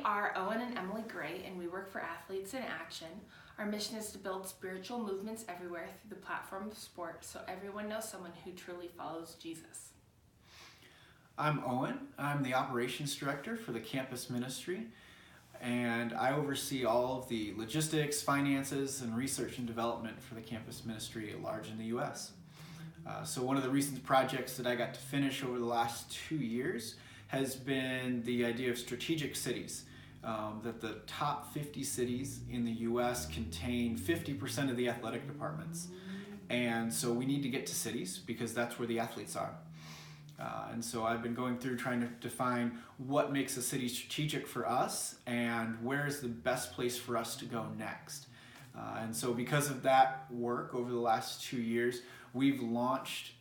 are Owen and Emily Gray, and we work for Athletes in Action. Our mission is to build spiritual movements everywhere through the platform of sport so everyone knows someone who truly follows Jesus. I'm Owen. I'm the operations director for the campus ministry, and I oversee all of the logistics, finances, and research and development for the campus ministry at large in the U.S. So one of the recent projects that I got to finish over the last 2 years has been the idea of strategic cities, that the top 50 cities in the U.S. contain 50% of the athletic departments. And so we need to get to cities because that's where the athletes are. And so I've been going through trying to define what makes a city strategic for us and where's the best place for us to go next. And so because of that work over the last 2 years, we've launched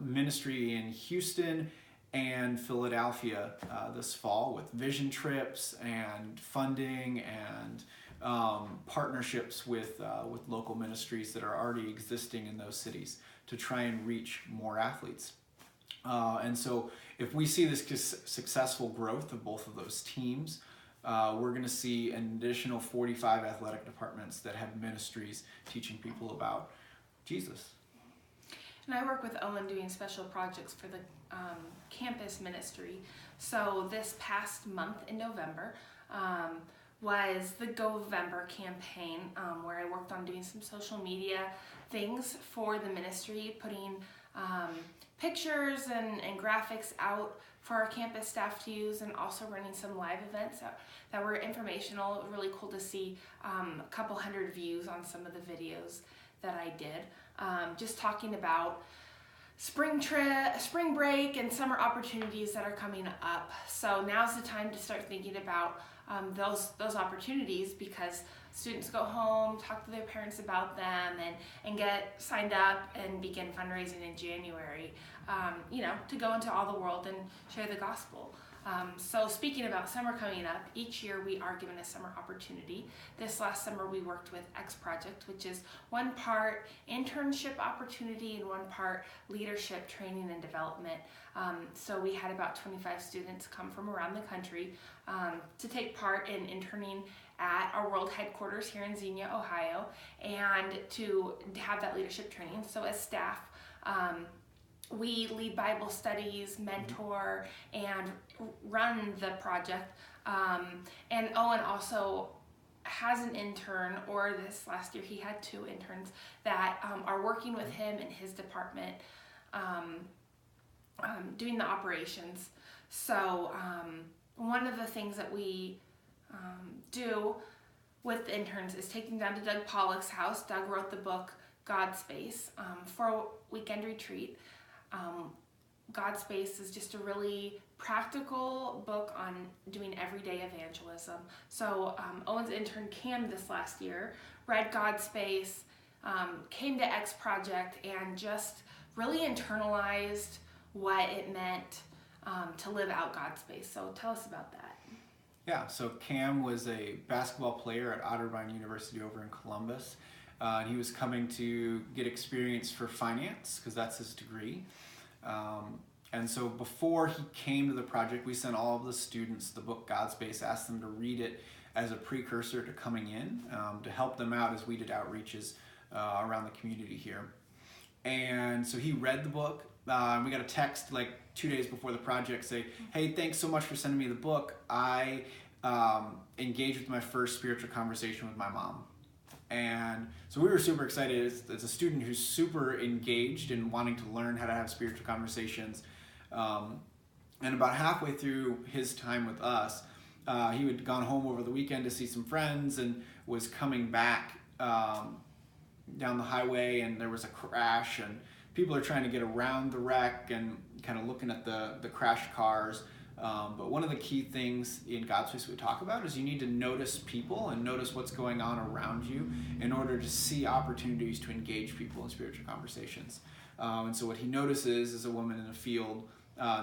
ministry in Houston and Philadelphia this fall with vision trips and funding and partnerships with local ministries that are already existing in those cities to try and reach more athletes. And so if we see this successful growth of both of those teams, we're going to see an additional 45 athletic departments that have ministries teaching people about Jesus. And I work with Owen doing special projects for the campus ministry. So this past month in November was the Govember campaign, where I worked on doing some social media things for the ministry, putting pictures and graphics out for our campus staff to use, and also running some live events that were informational. Really cool to see a couple hundred views on some of the videos that I did, just talking about spring break and summer opportunities that are coming up. So now's the time to start thinking about those opportunities, because students go home, talk to their parents about them, and get signed up and begin fundraising in January, to go into all the world and share the gospel. So speaking about summer coming up, each year we are given a summer opportunity. This last summer we worked with X Project, which is one part internship opportunity and one part leadership training and development. So we had about 25 students come from around the country to take part in interning at our world headquarters here in Xenia, Ohio, and to have that leadership training. So as staff, we lead Bible studies, mentor, and run the project. And Owen also has an intern, or this last year he had 2 interns that are working with him in his department, doing the operations. So one of the things that we do with the interns is take them down to Doug Pollock's house. Doug wrote the book God Space for a weekend retreat. God Space is just a really practical book on doing everyday evangelism. So Owen's intern Cam this last year read God Space, came to X Project, and just really internalized what it meant to live out God Space. So tell us about that. Yeah, so Cam was a basketball player at Otterbein University over in Columbus. And he was coming to get experience for finance, because that's his degree. And so before he came to the project, we sent all of the students the book God Space, asked them to read it as a precursor to coming in, to help them out as we did outreaches around the community here. And so he read the book. We got a text like 2 days before the project say, "Hey, thanks so much for sending me the book. I engaged with my first spiritual conversation with my mom." And so we were super excited. As a student who's super engaged in wanting to learn how to have spiritual conversations. And about halfway through his time with us, he had gone home over the weekend to see some friends and was coming back down the highway, and there was a crash, and people are trying to get around the wreck and kind of looking at the crashed cars. But one of the key things in God Space we talk about is you need to notice people and notice what's going on around you in order to see opportunities to engage people in spiritual conversations. And so what he notices is a woman in a field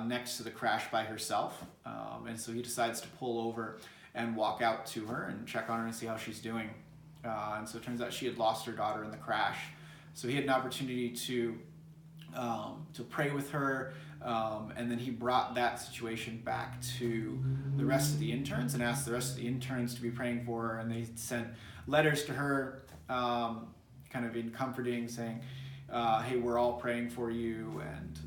next to the crash by herself. And so he decides to pull over and walk out to her and check on her and see how she's doing. And so it turns out she had lost her daughter in the crash. So he had an opportunity to to pray with her, and then he brought that situation back to the rest of the interns and asked the rest of the interns to be praying for her, and they sent letters to her, kind of in comforting, saying, hey, we're all praying for you, and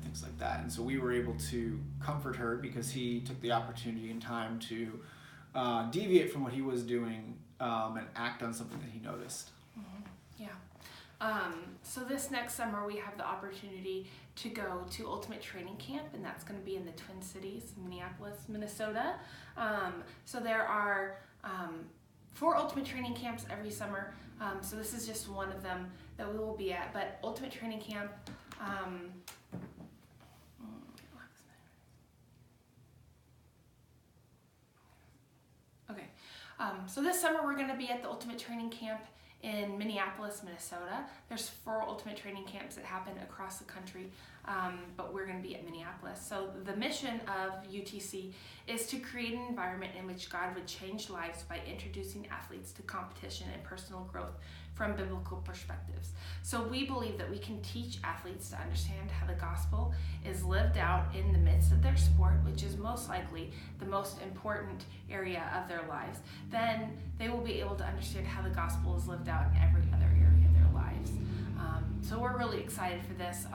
things like that. And so we were able to comfort her because he took the opportunity and time to deviate from what he was doing, and act on something that he noticed. Yeah. So this next summer we have the opportunity to go to Ultimate Training Camp, and that's going to be in the Twin Cities, Minneapolis, Minnesota. So there are 4 Ultimate Training Camps every summer. So this is just one of them that we will be at. But Ultimate Training Camp, so this summer we're going to be at the Ultimate Training Camp in Minneapolis, Minnesota. There's 4 Ultimate Training Camps that happen across the country, but we're going to be at Minneapolis. So the mission of UTC is to create an environment in which God would change lives by introducing athletes to competition and personal growth from biblical perspectives. So we believe that we can teach athletes to understand how the gospel is lived out in the midst of their sport, which is most likely the most important area of their lives. Then they will be able to understand how the gospel is lived out in every other area of their lives. So we're really excited for this.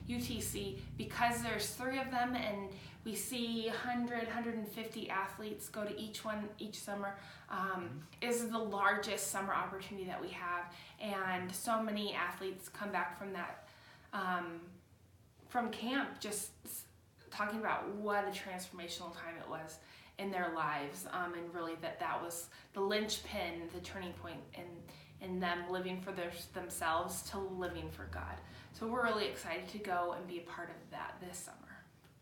UTC, because there's 3 of them and we see 100, 150 athletes go to each one each summer, is the largest summer opportunity that we have. And so many athletes come back from that, from camp, just talking about what a transformational time it was in their lives, and really that was the linchpin, the turning point in them living for themselves to living for God. So we're really excited to go and be a part of that this summer.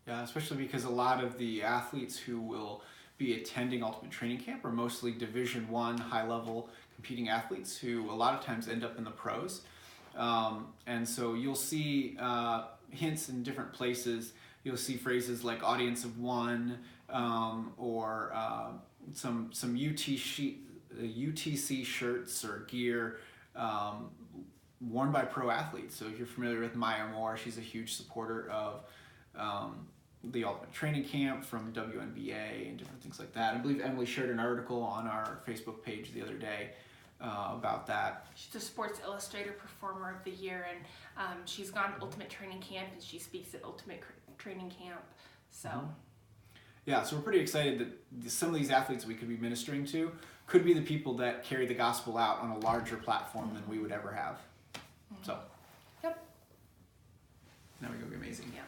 Yeah, especially because a lot of the athletes who will be attending Ultimate Training Camp are mostly Division I high-level competing athletes who a lot of times end up in the pros. And so you'll see hints in different places. You'll see phrases like audience of one, or some UTC shirts or gear worn by pro athletes. So if you're familiar with Maya Moore, she's a huge supporter of the Ultimate Training Camp from WNBA and different things like that. I believe Emily shared an article on our Facebook page the other day about that. She's a Sports Illustrated Performer of the Year, and she's gone to Ultimate Training Camp and she speaks at Ultimate Training Camp. So. Yeah, so we're pretty excited that some of these athletes we could be ministering to could be the people that carry the gospel out on a larger platform than we would ever have. So. Yep. Now we go, amazing. Yeah.